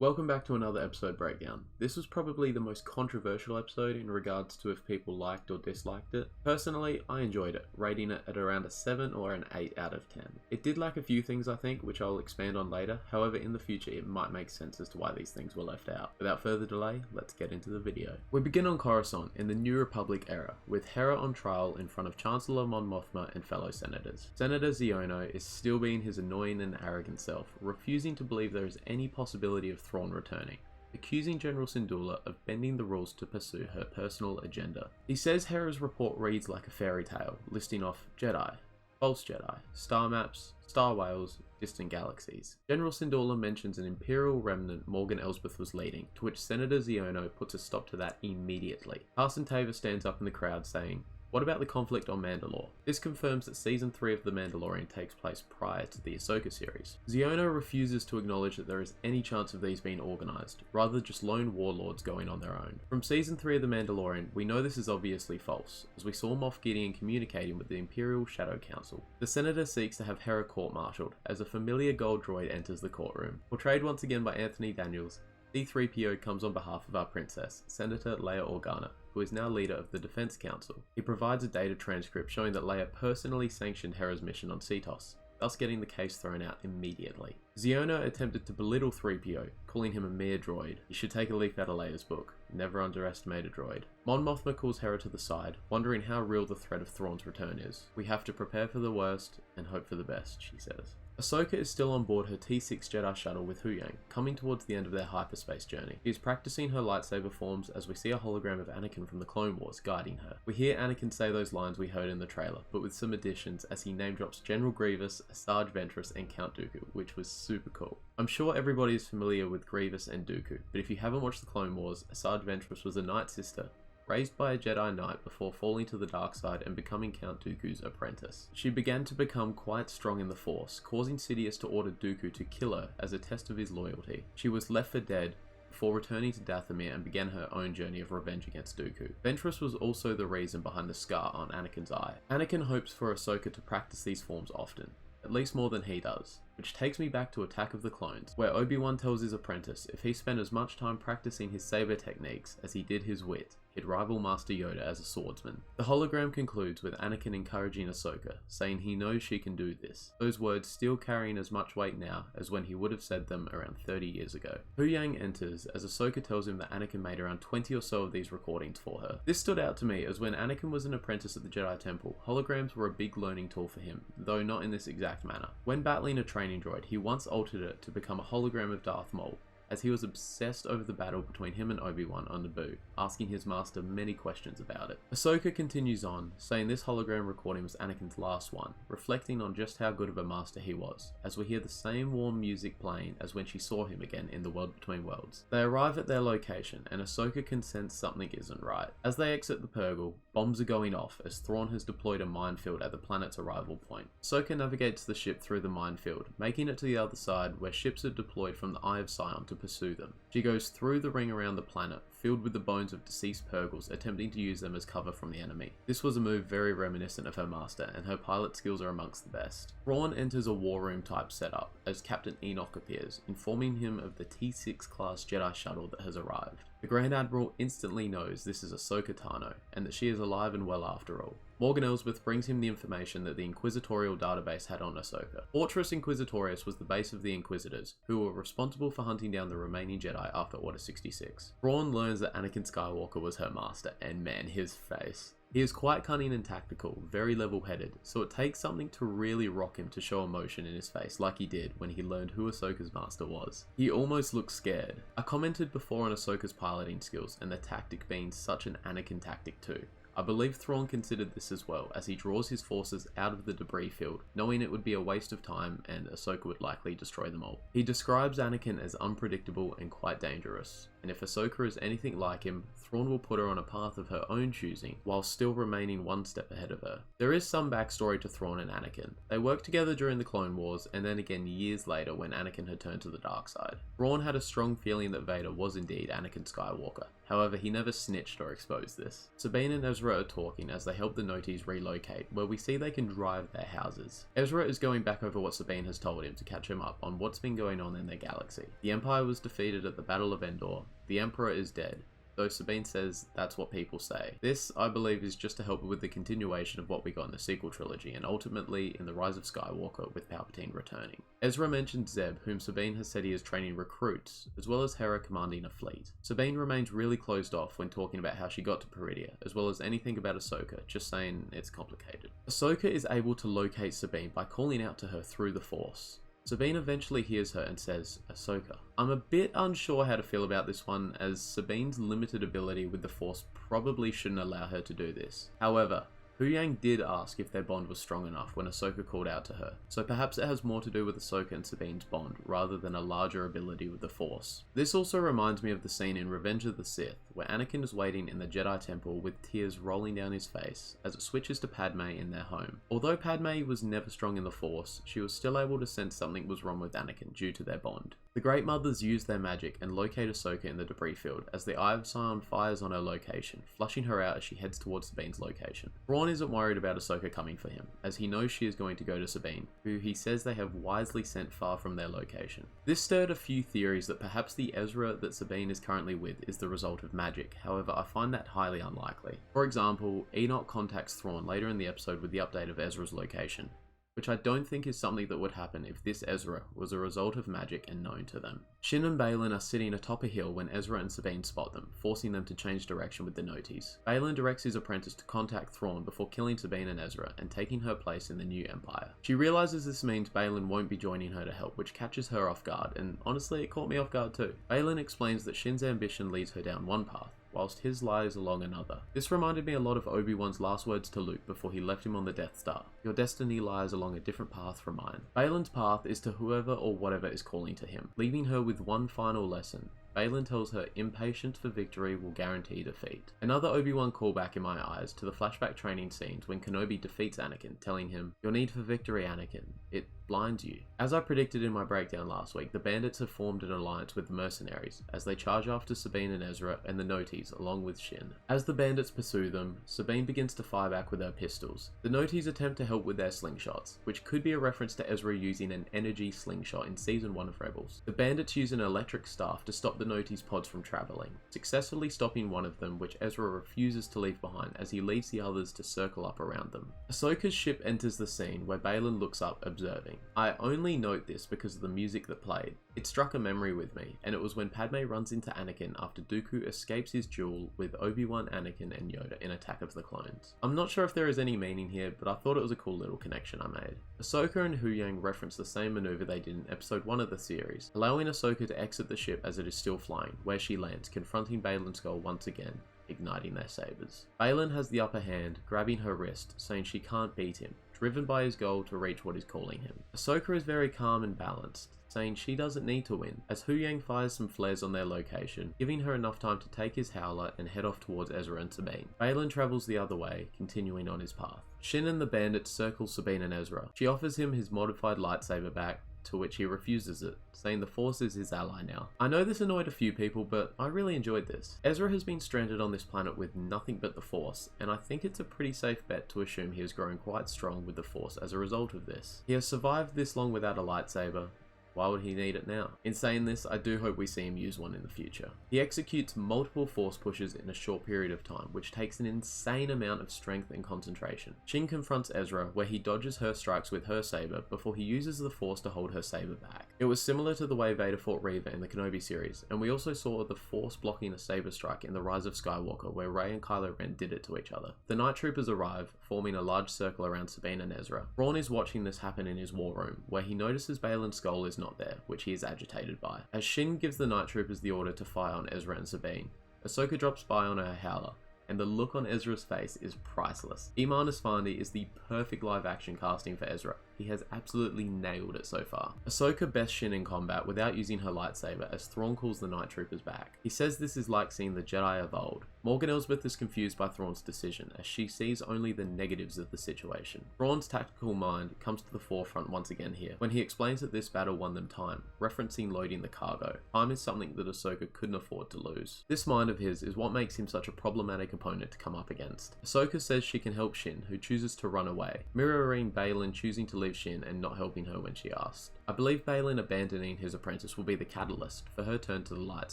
Welcome back to another episode breakdown. This was probably the most controversial episode in regards to if people liked or disliked it. Personally, I enjoyed it, rating it at around a 7 or an 8 out of 10. It did lack a few things I think, which I'll expand on later, however in the future it might make sense as to why these things were left out. Without further delay, let's get into the video. We begin on Coruscant in the New Republic era, with Hera on trial in front of Chancellor Mon Mothma and fellow senators. Senator Xiono is still being his annoying and arrogant self, refusing to believe there is any possibility of Thrawn returning, accusing General Syndulla of bending the rules to pursue her personal agenda. He says Hera's report reads like a fairy tale, listing off Jedi, false Jedi, star maps, star whales, distant galaxies. General Syndulla mentions an Imperial remnant Morgan Elsbeth was leading, to which Senator Xiono puts a stop to that immediately. Carson Tava stands up in the crowd saying, "What about the conflict on Mandalore?" This confirms that Season 3 of The Mandalorian takes place prior to the Ahsoka series. Xiono refuses to acknowledge that there is any chance of these being organised, rather just lone warlords going on their own. From Season 3 of The Mandalorian, we know this is obviously false, as we saw Moff Gideon communicating with the Imperial Shadow Council. The Senator seeks to have Hera court-martialed, as a familiar gold droid enters the courtroom. Portrayed once again by Anthony Daniels, C-3PO comes on behalf of our princess, Senator Leia Organa, who is now leader of the Defense Council. He provides a data transcript showing that Leia personally sanctioned Hera's mission on Cetos, thus getting the case thrown out immediately. Xiono attempted to belittle 3PO, calling him a mere droid. You should take a leaf out of Leia's book. Never underestimate a droid. Mon Mothma calls Hera to the side, wondering how real the threat of Thrawn's return is. "We have to prepare for the worst and hope for the best," she says. Ahsoka is still on board her T6 Jedi shuttle with Huyang, coming towards the end of their hyperspace journey. She is practicing her lightsaber forms as we see a hologram of Anakin from the Clone Wars guiding her. We hear Anakin say those lines we heard in the trailer, but with some additions as he name drops General Grievous, Asajj Ventress and Count Dooku, which was super cool. I'm sure everybody is familiar with Grievous and Dooku, but if you haven't watched the Clone Wars, Asajj Ventress was a Night Sister, raised by a Jedi Knight before falling to the dark side and becoming Count Dooku's apprentice. She began to become quite strong in the Force, causing Sidious to order Dooku to kill her as a test of his loyalty. She was left for dead before returning to Dathomir and began her own journey of revenge against Dooku. Ventress was also the reason behind the scar on Anakin's eye. Anakin hopes for Ahsoka to practice these forms often, at least more than he does. Which takes me back to Attack of the Clones, where Obi-Wan tells his apprentice if he spent as much time practicing his saber techniques as he did his wit, he'd rival Master Yoda as a swordsman. The hologram concludes with Anakin encouraging Ahsoka, saying he knows she can do this, those words still carrying as much weight now as when he would have said them around 30 years ago. Huyang enters as Ahsoka tells him that Anakin made around 20 or so of these recordings for her. This stood out to me as when Anakin was an apprentice at the Jedi Temple, holograms were a big learning tool for him, though not in this exact manner. When battling a training droid, he once altered it to become a hologram of Darth Maul, as he was obsessed over the battle between him and Obi-Wan on Naboo, asking his master many questions about it. Ahsoka continues on, saying this hologram recording was Anakin's last one, reflecting on just how good of a master he was, as we hear the same warm music playing as when she saw him again in The World Between Worlds. They arrive at their location, and Ahsoka can sense something isn't right. As they exit the Purgle, bombs are going off as Thrawn has deployed a minefield at the planet's arrival point. Ahsoka navigates the ship through the minefield, making it to the other side where ships are deployed from the Eye of Sion to pursue them. She goes through the ring around the planet, filled with the bones of deceased Purgles, attempting to use them as cover from the enemy. This was a move very reminiscent of her master, and her pilot skills are amongst the best. Thrawn enters a war room type setup as Captain Enoch appears, informing him of the T6 class Jedi shuttle that has arrived. The Grand Admiral instantly knows this is Ahsoka Tano, and that she is alive and well after all. Morgan Elsbeth brings him the information that the Inquisitorial database had on Ahsoka. Fortress Inquisitorius was the base of the Inquisitors, who were responsible for hunting down the remaining Jedi after Order 66. Thrawn learns that Anakin Skywalker was her master, and man, his face. He is quite cunning and tactical, very level-headed, so it takes something to really rock him to show emotion in his face like he did when he learned who Ahsoka's master was. He almost looks scared. I commented before on Ahsoka's piloting skills and the tactic being such an Anakin tactic too. I believe Thrawn considered this as well, as he draws his forces out of the debris field, knowing it would be a waste of time and Ahsoka would likely destroy them all. He describes Anakin as unpredictable and quite dangerous. and if Ahsoka is anything like him, Thrawn will put her on a path of her own choosing, while still remaining one step ahead of her. There is some backstory to Thrawn and Anakin. They worked together during the Clone Wars, and then again years later when Anakin had turned to the dark side. Thrawn had a strong feeling that Vader was indeed Anakin Skywalker. However, he never snitched or exposed this. Sabine and Ezra are talking as they help the Notis relocate, where we see they can drive their houses. Ezra is going back over what Sabine has told him to catch him up on what's been going on in their galaxy. The Empire was defeated at the Battle of Endor. The Emperor is dead, though Sabine says that's what people say. This, I believe, is just to help with the continuation of what we got in the sequel trilogy, and ultimately in The Rise of Skywalker with Palpatine returning. Ezra mentioned Zeb, whom Sabine has said he is training recruits, as well as Hera commanding a fleet. Sabine remains really closed off when talking about how she got to Peridia, as well as anything about Ahsoka, just saying it's complicated. Ahsoka is able to locate Sabine by calling out to her through the Force. Sabine eventually hears her and says, Ahsoka. I'm a bit unsure how to feel about this one, as Sabine's limited ability with the Force probably shouldn't allow her to do this. However, Huyang did ask if their bond was strong enough when Ahsoka called out to her, so perhaps it has more to do with Ahsoka and Sabine's bond rather than a larger ability with the Force. This also reminds me of the scene in Revenge of the Sith, where Anakin is waiting in the Jedi Temple with tears rolling down his face as it switches to Padme in their home. Although Padme was never strong in the Force, she was still able to sense something was wrong with Anakin due to their bond. The Great Mothers use their magic and locate Ahsoka in the debris field as the Eye of Sion fires on her location, flushing her out as she heads towards Sabine's location. Thrawn isn't worried about Ahsoka coming for him, as he knows she is going to go to Sabine, who he says they have wisely sent far from their location. This stirred a few theories that perhaps the Ezra that Sabine is currently with is the result of magic, however I find that highly unlikely. For example, Enoch contacts Thrawn later in the episode with the update of Ezra's location, which I don't think is something that would happen if this Ezra was a result of magic and known to them. Shin and Baylan are sitting atop a hill when Ezra and Sabine spot them, forcing them to change direction with the Notis. Baylan directs his apprentice to contact Thrawn before killing Sabine and Ezra and taking her place in the new Empire. She realizes this means Baylan won't be joining her to help, which catches her off guard, and honestly it caught me off guard too. Baylan explains that Shin's ambition leads her down one path, whilst his lies along another. This reminded me a lot of Obi-Wan's last words to Luke before he left him on the Death Star. Your destiny lies along a different path from mine. Baylan's path is to whoever or whatever is calling to him, leaving her with one final lesson. Baylan tells her impatience for victory will guarantee defeat. Another Obi-Wan callback in my eyes to the flashback training scenes when Kenobi defeats Anakin, telling him, your need for victory, Anakin, it blinds you. As I predicted in my breakdown last week, the bandits have formed an alliance with the mercenaries as they charge after Sabine and Ezra and the Notis along with Shin. As the bandits pursue them, Sabine begins to fire back with her pistols. The Notis attempt to help with their slingshots, which could be a reference to Ezra using an energy slingshot in Season 1 of Rebels. The bandits use an electric staff to stop the Notis pods from travelling, successfully stopping one of them, which Ezra refuses to leave behind as he leaves the others to circle up around them. Ahsoka's ship enters the scene where Baylan looks up observing. I only note this because of the music that played. It struck a memory with me, and it was when Padme runs into Anakin after Dooku escapes his duel with Obi-Wan, Anakin, and Yoda in Attack of the Clones. I'm not sure if there is any meaning here, but I thought it was a cool little connection I made. Ahsoka and Huyang reference the same maneuver they did in episode 1 of the series, allowing Ahsoka to exit the ship as it is still flying, where she lands, confronting Baylan's skull once again, igniting their sabers. Baylan has the upper hand, grabbing her wrist, saying she can't beat him, driven by his goal to reach what is calling him. Ahsoka is very calm and balanced, saying she doesn't need to win, as Huyang fires some flares on their location, giving her enough time to take his howler and head off towards Ezra and Sabine. Baylan travels the other way, continuing on his path. Shin and the bandits circle Sabine and Ezra. She offers him his modified lightsaber back, to which he refuses it, saying the Force is his ally now. I know this annoyed a few people, but I really enjoyed this. Ezra has been stranded on this planet with nothing but the Force, and I think it's a pretty safe bet to assume he has grown quite strong with the Force as a result of this. He has survived this long without a lightsaber. Why would he need it now? In saying this, I do hope we see him use one in the future. He executes multiple force pushes in a short period of time, which takes an insane amount of strength and concentration. Shin confronts Ezra, where he dodges her strikes with her saber before he uses the Force to hold her saber back. It was similar to the way Vader fought Reva in the Kenobi series, and we also saw the Force blocking a saber strike in The Rise of Skywalker, where Rey and Kylo Ren did it to each other. The Night Troopers arrive, forming a large circle around Sabine and Ezra. Thrawn is watching this happen in his war room, where he notices Baylan's skull is not there, which he is agitated by. As Shin gives the Night Troopers the order to fire on Ezra and Sabine, Ahsoka drops by on her howler, and the look on Ezra's face is priceless. Iman Esfandi is the perfect live action casting for Ezra. He has absolutely nailed it so far. Ahsoka bests Shin in combat without using her lightsaber as Thrawn calls the Night Troopers back. He says this is like seeing the Jedi of old. Morgan Elsbeth is confused by Thrawn's decision as she sees only the negatives of the situation. Thrawn's tactical mind comes to the forefront once again here, when he explains that this battle won them time, referencing loading the cargo. Time is something that Ahsoka couldn't afford to lose. This mind of his is what makes him such a problematic opponent to come up against. Ahsoka says she can help Shin, who chooses to run away, mirroring Baylan choosing to leave Shin and not helping her when she asked. I believe Baylan abandoning his apprentice will be the catalyst for her turn to the light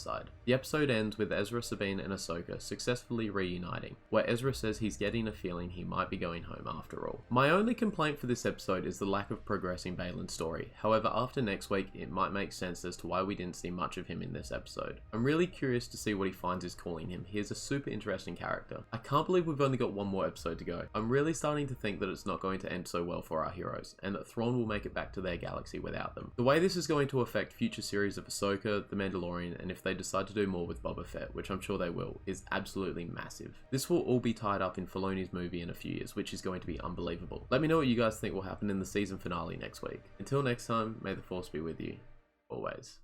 side. The episode ends with Ezra, Sabine and Ahsoka successfully reuniting, where Ezra says he's getting a feeling he might be going home after all. My only complaint for this episode is the lack of progressing Baylan's story. However, after next week, it might make sense as to why we didn't see much of him in this episode. I'm really curious to see what he finds is calling him. He is a super interesting character. I can't believe we've only got one more episode to go. I'm really starting to think that it's not going to end so well for our heroes, and that Thrawn will make it back to their galaxy without them. The way this is going to affect future series of Ahsoka, The Mandalorian, and if they decide to do more with Boba Fett, which I'm sure they will, is absolutely massive. This will all be tied up in Filoni's movie in a few years, which is going to be unbelievable. Let me know what you guys think will happen in the season finale next week. Until next time, may the Force be with you, always.